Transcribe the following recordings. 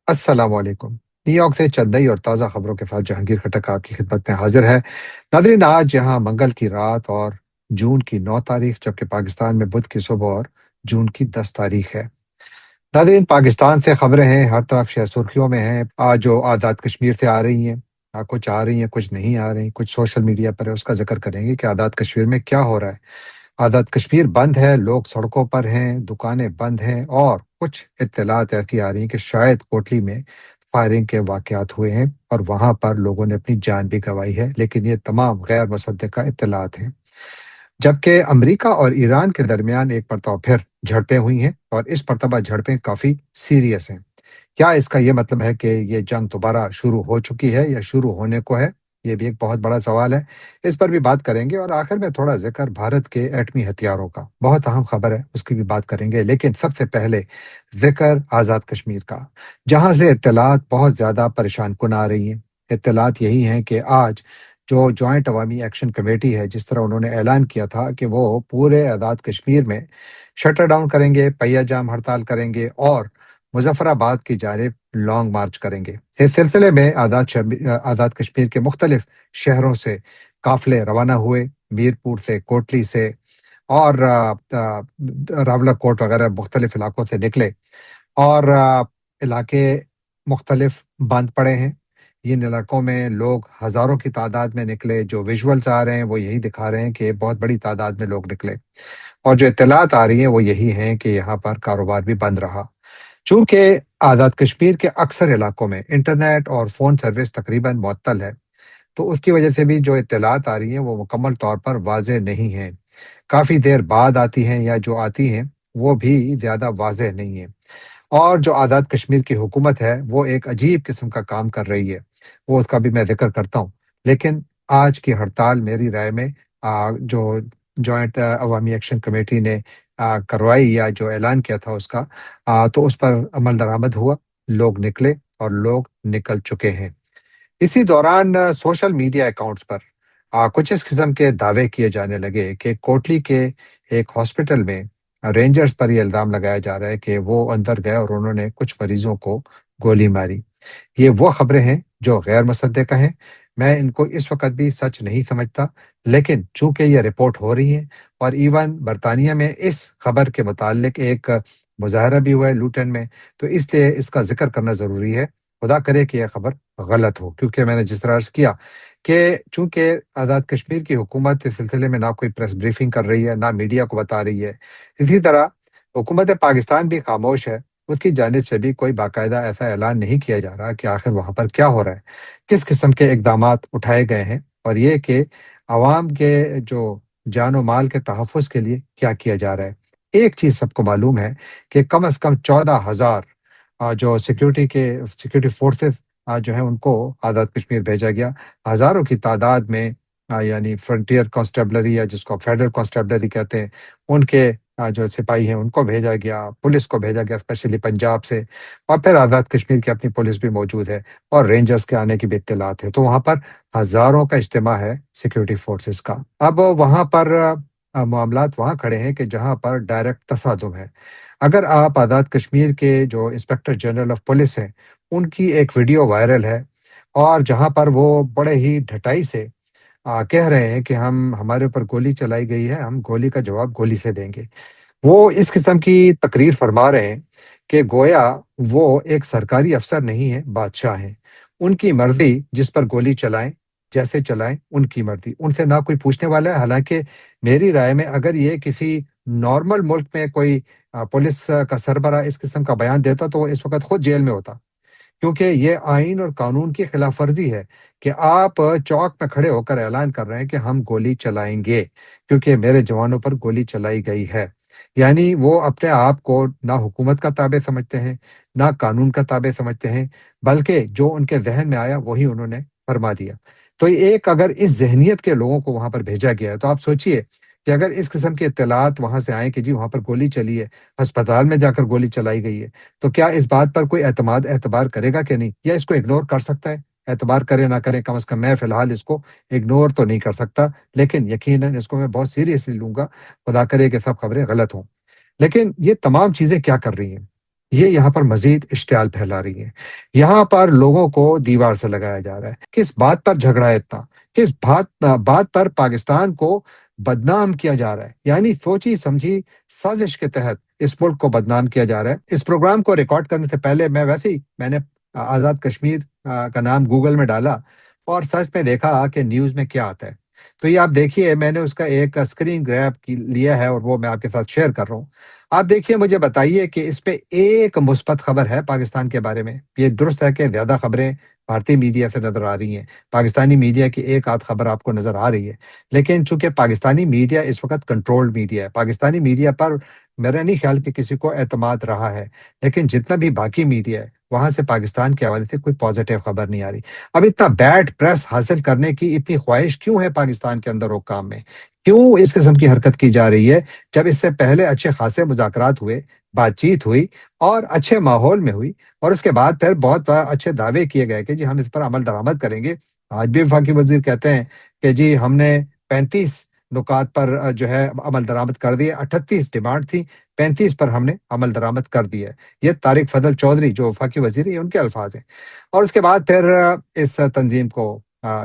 अस्सलाम वालेकुम। न्यूयॉर्क से चंद नई और ताज़ा खबरों के साथ जहांगीर खटक आपकी खिदमत में हाजिर है। नादरीन, आज यहाँ मंगल की रात और जून की 9 तारीख, जबकि पाकिस्तान में बुध की सुबह और जून की 10 तारीख है। नादरीन, पाकिस्तान से खबरें हैं, हर तरफ से सुर्खियों में हैं। आज जो आज़ाद कश्मीर से आ रही हैं, कुछ आ रही हैं, कुछ नहीं आ रही, कुछ सोशल मीडिया पर है, उसका जिक्र करेंगे कि आज़ाद कश्मीर में क्या हो रहा है। आज़ाद कश्मीर बंद है, लोग सड़कों पर हैं, दुकानें बंद हैं और कुछ इत्तलात ऐसी आ रही हैं कि शायद कोटली में फायरिंग के वाक़यात हुए हैं और वहाँ पर लोगों ने अपनी जान भी गँवाई है, लेकिन ये तमाम गैर मुसद्दक़ा इत्तलात हैं। जबकि अमेरिका और ईरान के दरमियान एक मरतबा फिर झड़पें हुई हैं और इस मरतबा झड़पें काफ़ी सीरियस हैं। क्या इसका ये मतलब है कि ये जंग दोबारा शुरू हो चुकी है या शुरू होने को है? ये भी एक बहुत बड़ा सवाल है। इस पर भी बात करेंगे और आखिर में थोड़ा ज़िक्र भारत के एटमी हथियारों का, बहुत अहम खबर है, उसकी भी बात करेंगे। लेकिन सबसे पहले ज़िक्र आज़ाद कश्मीर का, जहाँ से इत्तलात बहुत ज़्यादा परेशान-कुन आ रही हैं। इत्तलात यही हैं कि आज जो जॉइंट अवामी एक्शन कमेटी है, जिस तरह उन्होंने ऐलान किया था कि वो पूरे आज़ाद कश्मीर में शटर डाउन करेंगे, पहिया जाम हड़ताल करेंगे और मुज़फ़्फ़राबाद की जानिब लॉन्ग मार्च करेंगे। इस सिलसिले में आज़ाद कश्मीर के मुख्तलिफ शहरों से काफ़िले रवाना हुए, मीरपुर से, कोटली से और रावलाकोट वगैरह मुख्तलिफ इलाकों से निकले और इलाके मुख्तलिफ बंद पड़े हैं। इन इलाकों में लोग हज़ारों की तादाद में निकले, जो विजुअल्स आ रहे हैं वो यही दिखा रहे हैं कि बहुत बड़ी तादाद में लोग निकले और जो इत्तलात आ रही हैं वो यही हैं कि यहाँ पर कारोबार भी बंद रहा। चूँकि आज़ाद कश्मीर के अक्सर इलाकों में इंटरनेट और फ़ोन सर्विस तकरीबन मुअत्तल है, तो उसकी वजह से भी जो इत्तलात आ रही हैं वो मुकम्मल तौर पर वाज़ेह नहीं हैं। काफ़ी देर बाद आती हैं या जो आती हैं, वो भी ज़्यादा वाज़ेह नहीं हैं। और जो आज़ाद कश्मीर की हुकूमत है, वो एक अजीब किस्म का काम कर रही है, वो उसका भी मैं ज़िक्र करता हूँ। लेकिन आज की हड़ताल मेरी राय में जो जॉइंट अवामी एक्शन कमेटी ने करवाई या जो ऐलान किया था उसका, तो उस पर अमल दरामद हुआ, लोग निकले और लोग निकल चुके हैं। इसी दौरान सोशल मीडिया अकाउंट्स पर कुछ इस किस्म के दावे किए जाने लगे कि कोटली के एक हॉस्पिटल में रेंजर्स पर ये इल्ज़ाम लगाया जा रहा है कि वो अंदर गए और उन्होंने कुछ मरीजों को गोली मारी। ये वो खबरें हैं जो गैर मुसद्दक़ हैं। मैं इनको इस वक़्त भी सच नहीं समझता, लेकिन चूँकि ये रिपोर्ट हो रही हैं और इवन बर्तानिया में इस खबर के मुताल्लिक एक मुज़ाहरा भी हुआ है लुटेन में, तो इसलिए इसका ज़िक्र करना ज़रूरी है। खुदा करे कि यह खबर गलत हो, क्योंकि मैंने जिस तरह अर्ज़ किया कि चूँकि आज़ाद कश्मीर की हुकूमत इस सिलसिले में ना कोई प्रेस ब्रीफिंग कर रही है, ना मीडिया को बता रही है। इसी तरह हुकूमत पाकिस्तान भी खामोश है, उसकी जानिब से भी कोई बाकायदा ऐसा ऐलान नहीं किया जा रहा कि आखिर वहाँ पर क्या हो रहा है, किस किस्म के इक़दामात उठाए गए हैं और ये कि अवाम के जो जान और माल के तहफ़्फ़ुज़ के लिए क्या किया जा रहा है। एक चीज़ सबको मालूम है कि कम से कम 14,000 जो सिक्योरिटी फ़ोर्सेस जो हैं उनको आज़ाद कश्मीर भेजा गया। हज़ारों की तादाद में यानी फ्रंटियर कॉन्स्टेबलरी या जिसको आप फेडरल कॉन्स्टेबलरी कहते हैं, उनके जो सिपाही हैं उनको भेजा गया, पुलिस को भेजा गया स्पेशली पंजाब से और फिर आज़ाद कश्मीर की अपनी पुलिस भी मौजूद है और रेंजर्स के आने की भी इत्तलात है। तो वहाँ पर हज़ारों का इज्तिमा है सिक्योरिटी फ़ोर्सेस का। अब वहाँ पर मामलात वहाँ खड़े हैं कि जहाँ पर डायरेक्ट तसादुम है। अगर आप आज़ाद कश्मीर के जो इंस्पेक्टर जनरल ऑफ पुलिस हैं, उनकी एक वीडियो वायरल है और जहाँ पर वो बड़े ही ढटाई से कह रहे हैं कि हम हमारे ऊपर गोली चलाई गई है, हम गोली का जवाब गोली से देंगे। वो इस किस्म की तकरीर फरमा रहे हैं कि गोया वो एक सरकारी अफ़सर नहीं है, बादशाह हैं। उनकी मर्ज़ी जिस पर गोली चलाएँ, जैसे चलाएँ, उनकी मर्ज़ी। उनसे ना कोई पूछने वाला है। हालाँकि मेरी राय में अगर ये किसी नॉर्मल मुल्क में कोई पुलिस का सरबराह इस किस्म का बयान देता तो वो इस वक़्त खुद जेल में होता। क्योंकि ये आइन और कानून की खिलाफ वर्जी है कि आप चौक पे खड़े होकर ऐलान कर रहे हैं कि हम गोली चलाएँगे, क्योंकि मेरे जवानों पर गोली चलाई गई है। यानी वो अपने आप को ना हुकूमत का ताबे समझते हैं, ना कानून का ताबे समझते हैं, बल्कि जो उनके ज़हन में आया वही उन्होंने फरमा दिया। तो एक अगर इस ज़हनियत के लोगों को वहाँ पर भेजा गया है, तो आप सोचिए कि अगर इस किस्म के इत्तलात वहाँ से आएँ कि जी वहाँ पर गोली चली है, अस्पताल में जाकर गोली चलाई गई है, तो क्या इस बात पर कोई एतबार करेगा कि नहीं? या इसको इग्नोर कर सकता है? एतबार करे ना करे, कम से कम मैं फ़िलहाल इसको इग्नोर तो नहीं कर सकता, लेकिन यकीनन इसको मैं बहुत सीरियसली लूँगा। खुदा करे कि सब खबरें गलत हों। लेकिन ये तमाम चीज़ें क्या कर रही हैं? یہ یہاں پر مزید اشتعال پھیلا رہی ہیں۔ یہاں پر لوگوں کو دیوار سے لگایا جا رہا ہے۔ کس بات پر جھگڑا ہے اتنا؟ کس بات پر پاکستان کو بدنام کیا جا رہا ہے؟ یعنی سوچی سمجھی سازش کے تحت اس ملک کو بدنام کیا جا رہا ہے۔ اس پروگرام کو ریکارڈ کرنے سے پہلے میں نے آزاد کشمیر کا نام گوگل میں ڈالا اور سچ میں دیکھا کہ نیوز میں کیا آتا ہے۔ تو یہ آپ دیکھیے، میں نے اس کا ایک اسکرین گریب لیا ہے اور وہ میں آپ کے ساتھ شیئر کر رہا ہوں۔ آپ دیکھیے، مجھے بتائیے کہ اس پہ ایک مثبت خبر ہے پاکستان کے بارے میں؟ یہ درست ہے کہ زیادہ خبریں بھارتی میڈیا سے نظر آ رہی ہیں، پاکستانی میڈیا کی ایک آدھ خبر آپ کو نظر آ رہی ہے، لیکن چونکہ پاکستانی میڈیا اس وقت کنٹرولڈ میڈیا ہے، پاکستانی میڈیا پر میرا نہیں خیال کہ کسی کو اعتماد رہا ہے، لیکن جتنا بھی باقی میڈیا ہے وہاں سے پاکستان کے حوالے سے کوئی پازیٹیو خبر نہیں آ رہی۔ اب اتنا بیڈ پریس حاصل کرنے کی اتنی خواہش کیوں ہے پاکستان کے اندر حکام میں؟ کیوں اس قسم کی حرکت کی جا رہی ہے، جب اس سے پہلے اچھے خاصے مذاکرات ہوئے، بات چیت ہوئی اور اچھے ماحول میں ہوئی، اور اس کے بعد پھر بہت اچھے دعوے کیے گئے کہ جی ہم اس پر عمل درآمد کریں گے۔ آج بھی وفاقی وزیر کہتے ہیں کہ جی ہم نے 35 نکات پر جو ہے عمل درآمد کر دیے، 38 ڈیمانڈ تھی، 35 پر ہم نے عمل درآمد کر دیا ہے۔ یہ طارق فضل چودھری جو وفاقی وزیر ہے، یہ ان کے الفاظ ہیں۔ اور اس کے بعد پھر اس تنظیم کو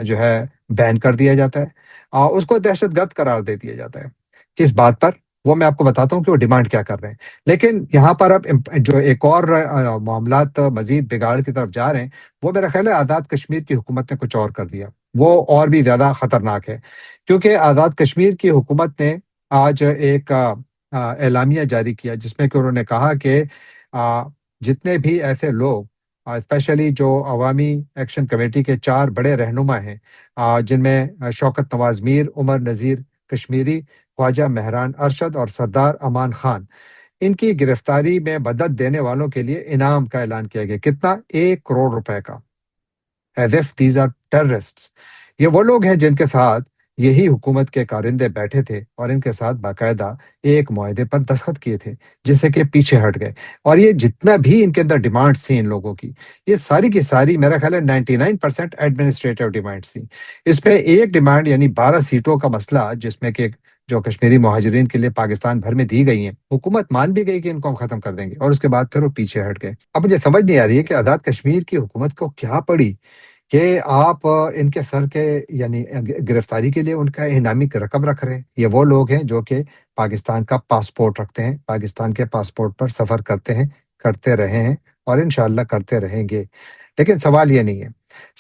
جو ہے بین کر دیا جاتا ہے، اس کو دہشت گرد قرار دے دیا جاتا ہے۔ کس بات پر؟ وہ میں آپ کو بتاتا ہوں کہ وہ ڈیمانڈ کیا کر رہے ہیں۔ لیکن یہاں پر اب جو ایک اور معاملات مزید بگاڑ کی طرف جا رہے ہیں، وہ میرا خیال ہے آزاد کشمیر کی حکومت نے کچھ اور کر دیا، وہ اور بھی زیادہ خطرناک ہے۔ کیونکہ آزاد کشمیر کی حکومت نے آج ایک اعلامیہ جاری کیا جس میں کہ انہوں نے کہا کہ جتنے بھی ایسے لوگ، اسپیشلی جو عوامی ایکشن کمیٹی کے 4 بڑے رہنما ہیں، جن میں شوکت نواز میر، عمر نذیر کشمیری، خواجہ مہران ارشد اور سردار امان خان، ان کی گرفتاری میں مدد دینے والوں کے لیے انعام کا اعلان کیا گیا۔ کتنا؟ 1 کروڑ روپے کا، as if these are terrorist. یہ وہ لوگ ہیں جن کے ساتھ یہی حکومت کے کارندے بیٹھے تھے اور ان کے ساتھ باقاعدہ ایک معاہدے پر دستخط کیے تھے، جس سے کہ پیچھے ہٹ گئے۔ اور یہ جتنا بھی ان کے اندر ڈیمانڈس تھیں ان لوگوں کی، یہ ساری کی ساری میرا خیال ہے 99% ایڈمنسٹریٹو ڈیمانڈس تھیں۔ اس میں ایک ڈیمانڈ یعنی 12 سیٹوں کا مسئلہ، جس میں کہ جو کشمیری مہاجرین کے لیے پاکستان بھر میں دی گئی ہیں، حکومت مان بھی گئی کہ ان کو ہم ختم کر دیں گے، اور اس کے بعد پھر وہ پیچھے ہٹ گئے۔ اب مجھے سمجھ نہیں آ رہی ہے کہ آزاد کشمیر کی حکومت کو کیا پڑی کہ آپ ان کے سر کے یعنی گرفتاری کے لیے ان کا انعامی رقم رکھ رہے ہیں۔ یہ وہ لوگ ہیں جو کہ پاکستان کا پاسپورٹ رکھتے ہیں، پاکستان کے پاسپورٹ پر سفر کرتے ہیں، کرتے رہے ہیں اور انشاءاللہ کرتے رہیں گے۔ لیکن سوال یہ نہیں ہے،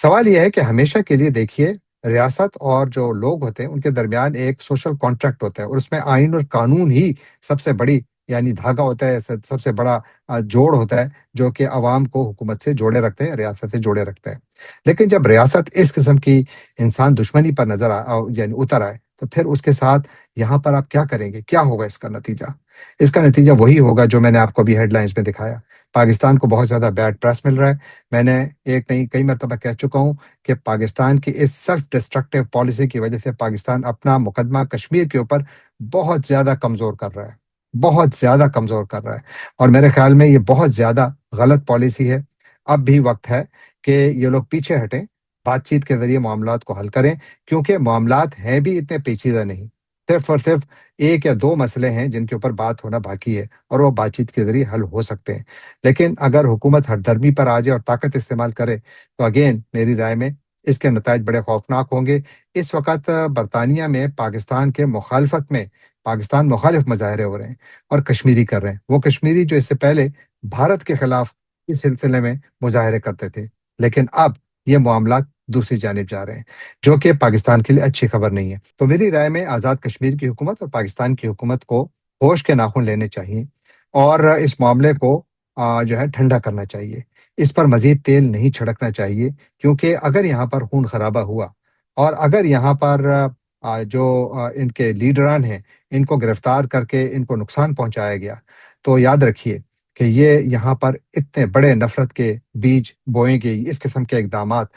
سوال یہ ہے کہ ہمیشہ کے لیے دیکھیے، ریاست اور جو لوگ ہوتے ہیں ان کے درمیان ایک سوشل کانٹریکٹ ہوتا ہے، اور اس میں آئین اور قانون ہی سب سے بڑی یعنی دھاگا ہوتا ہے، سب سے بڑا جوڑ ہوتا ہے، جو کہ عوام کو حکومت سے جوڑے رکھتے ہیں، ریاست سے جوڑے رکھتے ہیں۔ لیکن جب ریاست اس قسم کی انسان دشمنی پر یعنی اتر آئے، تو پھر اس کے ساتھ یہاں پر آپ کیا کریں گے؟ کیا ہوگا اس کا نتیجہ؟ اس کا نتیجہ وہی ہوگا جو میں نے آپ کو ابھی ہیڈ لائنز میں دکھایا۔ پاکستان کو بہت زیادہ بیڈ پریس مل رہا ہے۔ میں نے ایک نہیں کئی مرتبہ کہہ چکا ہوں کہ پاکستان کی اس سیلف ڈسٹرکٹیو پالیسی کی وجہ سے پاکستان اپنا مقدمہ کشمیر کے اوپر بہت زیادہ کمزور کر رہا ہے، بہت زیادہ کمزور کر رہا ہے، اور میرے خیال میں یہ بہت زیادہ غلط پالیسی ہے۔ اب بھی وقت ہے کہ یہ لوگ پیچھے ہٹیں، بات چیت کے ذریعے معاملات کو حل کریں، کیونکہ معاملات ہیں بھی اتنے پیچیدہ نہیں، صرف اور صرف ایک یا دو مسئلے ہیں جن کے اوپر بات ہونا باقی ہے، اور وہ بات چیت کے ذریعے حل ہو سکتے ہیں۔ لیکن اگر حکومت ہٹ دھرمی پر آ جائے اور طاقت استعمال کرے، تو اگین میری رائے میں اس کے نتائج بڑے خوفناک ہوں گے۔ اس وقت برطانیہ میں پاکستان کے مخالفت میں پاکستان مخالف مظاہرے ہو رہے ہیں اور کشمیری کر رہے ہیں، وہ کشمیری جو اس سے پہلے بھارت کے خلاف اس سلسلے میں مظاہرے کرتے تھے، لیکن اب یہ معاملات دوسری جانب جا رہے ہیں، جو کہ پاکستان کے لیے اچھی خبر نہیں ہے۔ تو میری رائے میں آزاد کشمیر کی حکومت اور پاکستان کی حکومت کو ہوش کے ناخن لینے چاہیے، اور اس معاملے کو جو ہے ٹھنڈا کرنا چاہیے، اس پر مزید تیل نہیں چھڑکنا چاہیے، کیونکہ اگر یہاں پر خون خرابہ ہوا اور اگر یہاں پر جو ان کے لیڈران ہیں ان کو گرفتار کر کے ان کو نقصان پہنچایا گیا، تو یاد رکھیے کہ یہ یہاں پر اتنے بڑے نفرت کے بیج بوئیں گے، اس قسم کے اقدامات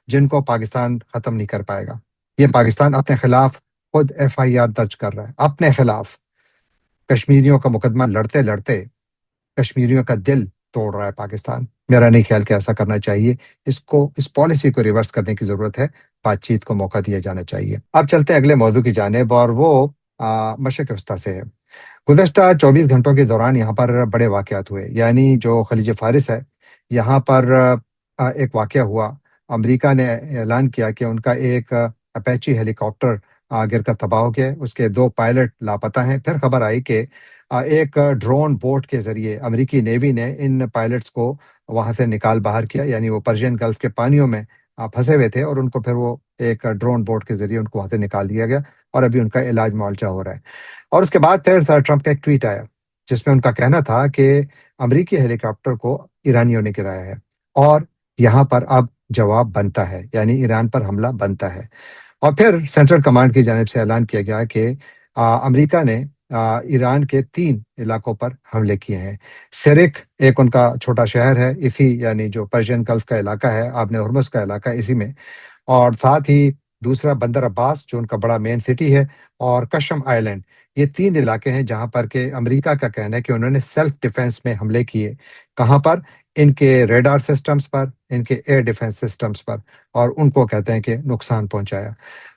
جن کو پاکستان ختم نہیں کر پائے گا۔ یہ پاکستان اپنے خلاف خود FIR درج کر رہا ہے، اپنے خلاف کشمیریوں کا مقدمہ لڑتے لڑتے کشمیریوں کا دل توڑ رہا ہے پاکستان۔ میرا نہیں خیال کہ ایسا کرنا چاہیے، اس پالیسی کو ریورس کرنے کی ضرورت ہے، بات چیت کو موقع دیا جانا چاہیے۔ اب چلتے ہیں اگلے موضوع کی جانب، اور وہ मशरक़ वस्ती से है। गुज़श्ता 24 घंटों के दौरान यहाँ पर बड़े वाक़यात हुए, यानी जो ख़लीज फ़ारिस है, यहाँ पर एक वाक़या हुआ। अमेरिका ने ऐलान किया कि उनका एक अपेची हेलीकॉप्टर गिरकर तबाह हो गया है, उसके 2 पायलट लापता हैं। फिर खबर आई कि एक ड्रोन बोट के ज़रिए अमेरिकी नेवी ने इन पायलट्स को वहाँ से निकाल बाहर किया, यानी वो पर्शियन गल्फ़ के पानियों में फँसे हुए थे और उनको फिर वो एक ड्रोन बोट के ज़रिए उनको वहाँ से निकाल लिया गया और अभी उनका इलाज मुआवजा हो रहा है। और उसके बाद फिर सर ट्रंप का एक ट्वीट आया, जिसमें उनका कहना था कि अमेरिकी हेलीकॉप्टर को ईरानियों ने गिराया है और यहाँ पर अब जवाब बनता है, यानी ईरान पर हमला बनता है। और फिर सेंट्रल कमांड की जानिब से ऐलान किया गया कि अमेरिका ने ईरान के 3 इलाकों पर हमले किए हैं। सिरिक एक उनका छोटा शहर है, इसी यानी जो पर्शियन गल्फ का इलाका है, आबने हर्मुज़ का इलाका है, इसी में। और साथ ही दूसरा बंदर अब्बास जो उनका बड़ा मेन सिटी है, और कशम आइलैंड, ये 3 इलाके हैं जहाँ पर के अमेरिका का कहना है कि उन्होंने सेल्फ डिफेंस में हमले किए। कहाँ पर? इनके रेडार सिस्टम्स पर, इनके एयर डिफेंस सिस्टम्स पर, और उनको कहते हैं कि नुकसान पहुँचाया।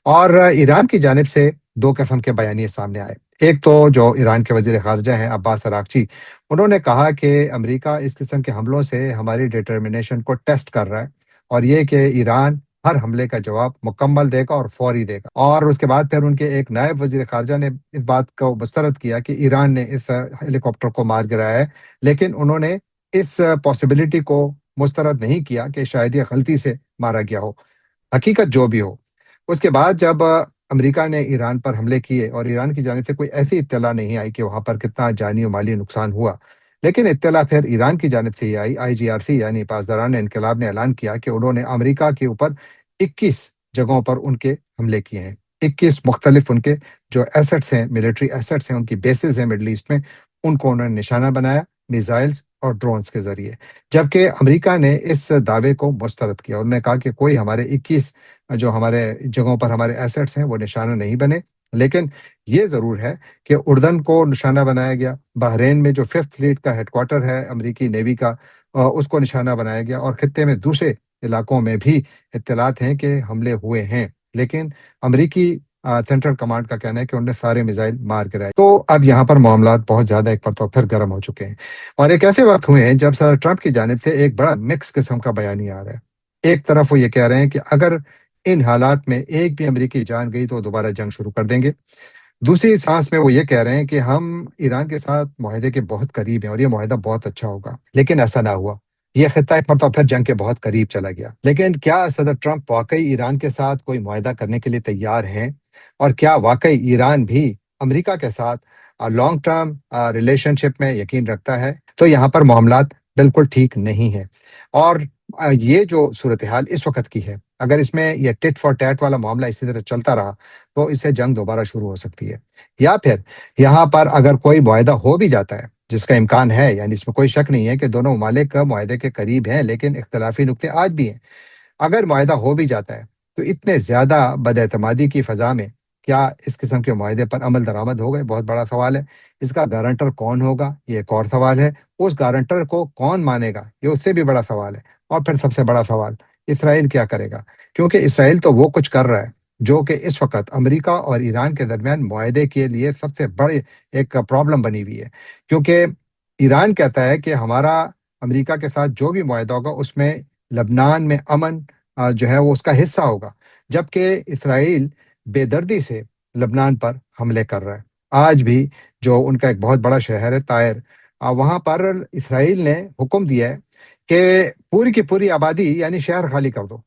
और ईरान की जानिब से 2 किस्म के बयानिए सामने आए। एक तो जो ईरान के वज़ीर ख़ारिजा हैं अब्बास अराग़ची, उन्होंने कहा कि अमेरिका इस किस्म के हमलों से हमारी डिटर्मिनेशन को टेस्ट कर रहा है और ये कि ईरान हर हमले का जवाब मुकम्मल देगा और फौरी देगा। और उसके बाद फिर उनके एक नायब वज़ीर ख़ारिजा ने इस बात को मुस्तरद किया कि ईरान ने इस हेलीकॉप्टर को मार गिराया है, लेकिन उन्होंने इस पॉसिबिलिटी को मुस्तरद नहीं किया कि शायद ये गलती से मारा गया हो। हकीकत जो भी हो, उसके बाद जब अमेरिका ने ईरान पर हमले किए और ईरान की जानिब से कोई ऐसी इत्तला नहीं आई कि वहाँ पर कितना जानी और माली नुकसान हुआ। लेकिन इत्तला फिर ईरान की जानिब से ये आई, आईजीआरसी यानी पासदारान इनकलाब ने ऐलान किया कि उन्होंने अमेरिका के ऊपर 21 जगहों पर उनके हमले किए हैं। 21 मुख्तलिफ उनके जो एसेट्स हैं, मिलिट्री एसेट्स हैं, उनकी बेसेस हैं मिडल ईस्ट में, उनको उन्होंने निशाना बनाया मिसाइल्स और ड्रोन्स के ज़रिए। जबकि अमेरिका ने इस दावे को मुस्तरद किया। उन्होंने कहा कि कोई हमारे 21 जो हमारे जगहों पर हमारे एसेट्स हैं, वो निशाना नहीं बने। लेकिन ये ज़रूर है कि उर्दन को निशाना बनाया गया, बहरीन में जो 5th फ्लीट का हेडक्वार्टर है अमेरिकी नेवी का, उसको निशाना बनाया गया, और खित्ते में दूसरे इलाकों में भी इत्तलात हैं कि हमले हुए हैं। लेकिन अमेरिकी सेंट्रल कमांड का कहना है कि उन्होंने सारे मिसाइल मार गिराए। तो अब यहाँ पर मामलात बहुत ज़्यादा एक परतों फिर गर्म हो चुके हैं, और एक ऐसे वक्त हुए हैं जब सर ट्रंप की जानिब से एक बड़ा मिक्स किस्म का बयानी आ रहा है। एक तरफ वो ये कह रहे हैं कि अगर इन हालात में एक भी अमेरिकी जान गई तो दोबारा जंग शुरू कर देंगे। दूसरी सांस में वो ये कह रहे हैं कि हम ईरान के साथ मुआहदे के बहुत करीब हैं और ये मुआहदा बहुत अच्छा होगा, लेकिन ऐसा ना हुआ। ये खित्ता एक मरतबा फिर जंग के बहुत करीब चला गया। लेकिन क्या सदर ट्रंप वाकई ईरान के साथ कोई मुआहदा करने के लिए तैयार हैं? और क्या वाकई ईरान भी अमेरिका के साथ लॉन्ग टर्म रिलेशनशिप में यकीन रखता है? तो यहाँ पर मामलात बिल्कुल ठीक नहीं है। और ये जो सूरत हाल इस वक्त की है, अगर इसमें ये टिट फॉर टैट वाला मामला इसी तरह चलता रहा तो इससे जंग दोबारा शुरू हो सकती है। या फिर यहाँ पर अगर कोई मुआहदा हो भी जाता है, जिसका इम्कान है, यानी इसमें कोई शक नहीं है कि दोनों ममालिक मुआहदे के करीब हैं, लेकिन इख्तलाफी नुक्ते आज भी हैं। अगर मुआहदा हो भी जाता है तो इतने ज़्यादा बदएतमादी की फ़ज़ा में क्या इस किस्म के मुआहदे पर अमल दरामद हो गए? बहुत बड़ा सवाल है। इसका गारंटर कौन होगा? ये एक और सवाल है। उस गारंटर को कौन मानेगा? ये उससे भी बड़ा सवाल है। और फिर सबसे बड़ा सवाल, इसराइल क्या करेगा? क्योंकि इसराइल तो वो कुछ कर रहा है जो कि इस वक्त अमेरिका और ईरान के दरमियान मुआहदे के लिए सबसे बड़ी एक प्रॉब्लम बनी हुई है। क्योंकि ईरान कहता है कि हमारा अमेरिका के साथ जो भी मुआहदा होगा उसमें लबनान में अमन जो है वो उसका हिस्सा होगा, जबकि इसराइल बेदर्दी से लबनान पर हमले कर रहा है। आज भी जो उनका एक बहुत बड़ा शहर है तायर, वहाँ पर इसराइल ने हुक्म दिया है कि पूरी की पूरी आबादी यानी शहर खाली कर दो।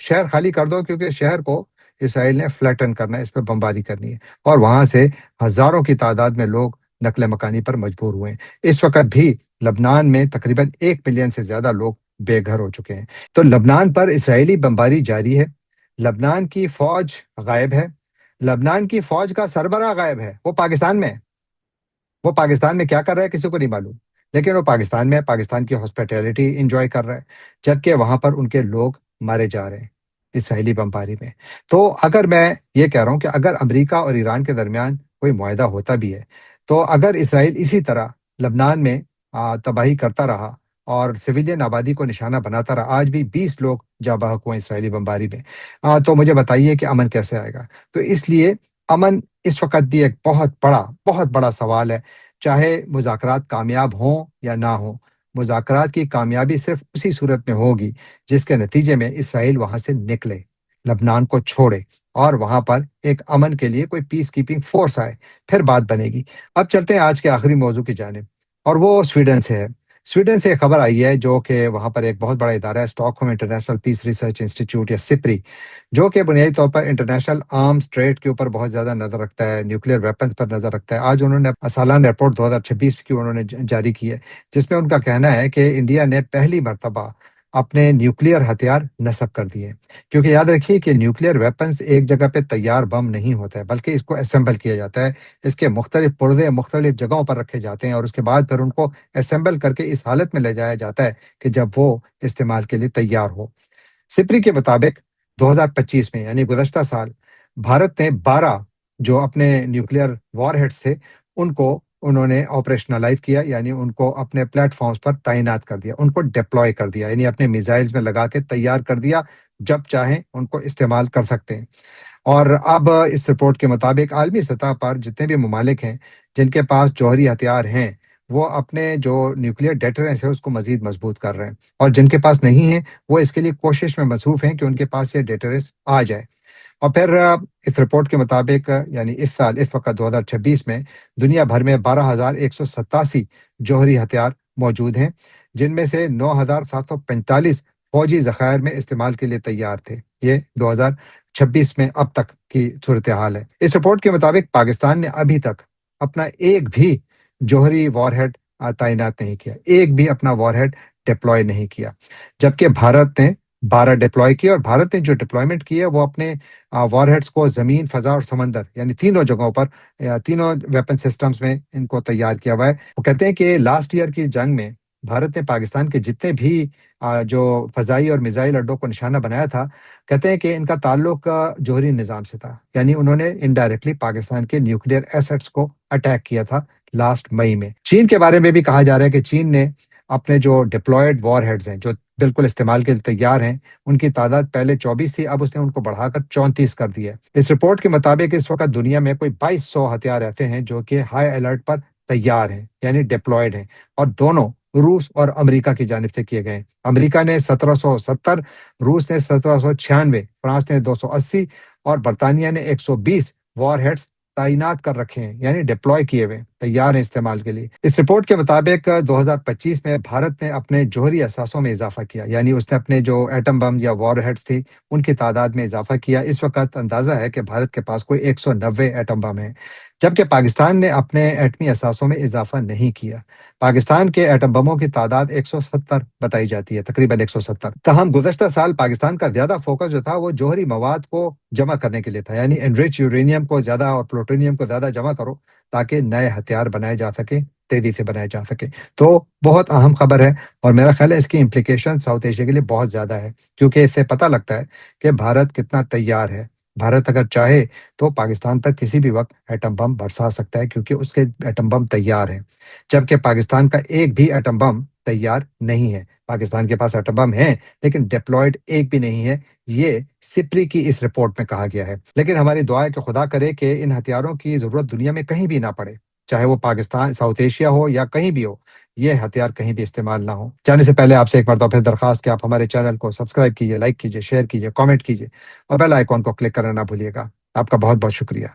शहर खाली कर दो, क्योंकि शहर को इसराइल ने फ्लैटन करना है, इस पे बमबारी करनी है, और वहां से हजारों की तादाद में लोग नकले मकानी पर मजबूर हुए हैं। इस वक्त भी लबनान में तकरीबन 1 मिलियन से ज्यादा लोग बेघर हो चुके हैं। तो लबनान पर इसराइली बमबारी जारी है। लबनान की फौज गायब है। लबनान की फौज का सरबराह गायब है, वो पाकिस्तान में है। वो पाकिस्तान में क्या कर रहा है किसी को नहीं मालूम, लेकिन वो पाकिस्तान में है, पाकिस्तान की हॉस्पिटैलिटी इंजॉय कर रहा है, जबकि वहां पर उनके लोग मारे जा रहे हैं इसराइली बमबारी में। तो अगर मैं ये कह रहा हूँ कि अगर अमेरिका और ईरान के दरमियान कोई मुआहदा होता भी है, तो अगर इसराइल इसी तरह लबनान में तबाही करता रहा और सिविलियन आबादी को निशाना बनाता रहा, आज भी 20 लोग जाँ बहक हुए इसराइली बमबारी में, तो मुझे बताइए कि अमन कैसे आएगा? तो इसलिए امن اس وقت بھی ایک بہت بڑا سوال ہے، چاہے مذاکرات کامیاب ہوں یا نہ ہوں۔ مذاکرات کی کامیابی صرف اسی صورت میں ہوگی جس کے نتیجے میں اسرائیل وہاں سے نکلے، لبنان کو چھوڑے اور وہاں پر ایک امن کے لیے کوئی پیس کیپنگ فورس آئے، پھر بات بنے گی۔ اب چلتے ہیں آج کے آخری موضوع کی جانب، اور وہ سویڈن سے ہے۔ سویڈن سے ایک خبر آئی ہے جو کہ وہاں پر ایک بہت بڑا ادارہ ہے، stock home international peace research institute یا سپری، جو کہ بنیادی طور پر انٹرنیشنل آرمز ٹریڈ کے اوپر بہت زیادہ نظر رکھتا ہے، نیوکلیئر ویپنز پر نظر رکھتا ہے۔ آج انہوں نے سالانہ رپورٹ 2026 کی انہوں نے جاری کی ہے، جس میں ان کا کہنا ہے کہ انڈیا نے پہلی مرتبہ اپنے نیوکلیئر ہتھیار نصب کر دیے، کیونکہ یاد رکھیے کہ نیوکلیئر ویپنز ایک جگہ پہ تیار بم نہیں ہوتا ہے، بلکہ اس کو اسمبل کیا جاتا ہے۔ اس کے مختلف پرزے مختلف جگہوں پر رکھے جاتے ہیں اور اس کے بعد پھر ان کو اسمبل کر کے اس حالت میں لے جایا جاتا ہے کہ جب وہ استعمال کے لیے تیار ہو۔ سپری کے مطابق 2025 میں یعنی گزشتہ سال بھارت نے 12 جو اپنے نیوکلیئر وار ہیڈز تھے ان کو انہوں نے آپریشنلائز کیا، یعنی ان کو اپنے پلیٹ فارمز پر تعینات کر دیا، ان کو ڈپلوائے کر دیا، یعنی اپنے میزائلز میں لگا کے تیار کر دیا، جب چاہیں ان کو استعمال کر سکتے ہیں۔ اور اب اس رپورٹ کے مطابق عالمی سطح پر جتنے بھی ممالک ہیں جن کے پاس جوہری ہتھیار ہیں، وہ اپنے جو نیوکلیئر ڈیٹرنس ہے اس کو مزید مضبوط کر رہے ہیں، اور جن کے پاس نہیں ہے وہ اس کے لیے کوشش میں مصروف ہیں کہ ان کے پاس یہ ڈیٹرنس آ جائے۔ اور پھر اس رپورٹ کے مطابق یعنی اس سال اس وقت 2026 میں دنیا بھر میں 12,187 جوہری ہتھیار موجود ہیں، جن میں سے 9,745 فوجی ذخائر میں استعمال کے لیے تیار تھے۔ یہ 2026 میں اب تک کی صورتحال ہے۔ اس رپورٹ کے مطابق پاکستان نے ابھی تک اپنا ایک بھی جوہری وار ہیڈ تعینات نہیں کیا، ایک بھی اپنا وار ہیڈ ڈپلوائے نہیں کیا، جبکہ بھارت نے 12 ڈپلوائے کیے، اور بھارت نے جو ڈپلائمنٹ کی ہے وہ اپنے وار ہیڈس کو زمین، فضا اور سمندر یعنی تینوں جگہوں پر تینوں ویپن سسٹمز میں ان کو تیار کیا ہوا ہے۔ وہ کہتے ہیں کہ لاسٹ ایئر کی جنگ میں بھارت نے پاکستان کے جتنے بھی جو فضائی اور میزائل اڈوں کو نشانہ بنایا تھا، کہتے ہیں کہ ان کا تعلق جوہری نظام سے تھا، یعنی انہوں نے انڈائریکٹلی پاکستان کے نیوکلیئر ایسٹس کو اٹیک کیا تھا لاسٹ مئی میں۔ چین کے بارے میں بھی کہا جا رہا ہے کہ چین نے اپنے جو ڈپلائڈ وار ہیڈز ہیں جو بالکل استعمال کے لیے تیار ہیں، ان کی تعداد پہلے 24 تھی، اب اس نے ان کو بڑھا کر 34 کر دی ہے۔ اس رپورٹ کے مطابق اس وقت دنیا میں کوئی 2200 ہتھیار ایسے ہیں جو کہ ہائی الرٹ پر تیار ہیں، یعنی ڈپلائڈ ہیں، اور دونوں روس اور امریکہ کی جانب سے کیے گئے ہیں۔ امریکہ نے 1770، روس نے 1796، فرانس نے 280 اور برطانیہ نے 120 وار ہیڈز تعینات کر رکھے ہیں، یعنی ڈپلوائے کیے ہوئے تیار ہیں استعمال کے لیے۔ اس رپورٹ کے مطابق 2025 میں بھارت نے اپنے جوہری اثاثوں میں اضافہ کیا، یعنی اس نے اپنے جو ایٹم بم یا وار ہیڈز تھی ان کی تعداد میں اضافہ کیا۔ اس وقت اندازہ ہے کہ بھارت کے پاس کوئی 190 ایٹم بم ہیں، جبکہ پاکستان نے اپنے ایٹمی اثاثوں میں اضافہ نہیں کیا۔ پاکستان کے ایٹم بموں کی تعداد 170 بتائی جاتی ہے، تقریباً 170۔ تاہم گزشتہ سال پاکستان کا زیادہ فوکس جو تھا وہ جوہری مواد کو جمع کرنے کے لیے تھا، یعنی انریچ یورینیم کو زیادہ اور پلوٹونیم کو زیادہ جمع کرو تاکہ نئے ہتھیار بنائے جا سکیں، تیزی سے بنائے جا سکیں۔ تو بہت اہم خبر ہے، اور میرا خیال ہے اس کی امپلیکیشن ساؤتھ ایشیا کے لیے بہت زیادہ ہے، کیونکہ اس سے پتہ لگتا ہے کہ بھارت کتنا تیار ہے۔ بھارت اگر چاہے تو پاکستان پر کسی بھی وقت ایٹم بم برسا سکتا ہے، کیونکہ اس کے ایٹم بم تیار ہیں، جبکہ پاکستان کا ایک بھی ایٹم بم تیار نہیں ہے۔ پاکستان کے پاس ایٹم بم ہیں لیکن ڈپلائڈ ایک بھی نہیں ہے، یہ سپری کی اس رپورٹ میں کہا گیا ہے۔ لیکن ہماری دعا ہے کہ خدا کرے کہ ان ہتھیاروں کی ضرورت دنیا میں کہیں بھی نہ پڑے، چاہے وہ پاکستان، ساؤتھ ایشیا ہو یا کہیں بھی ہو، یہ ہتھیار کہیں بھی استعمال نہ ہو۔ جانے سے پہلے آپ سے ایک مرتبہ پھر درخواست کہ آپ ہمارے چینل کو سبسکرائب کیجیے، لائک کیجیے، شیئر کیجیے، کامنٹ کیجیے، اور بیل آئیکن کو کلک کرنا نہ بھولیے گا۔ آپ کا بہت بہت شکریہ۔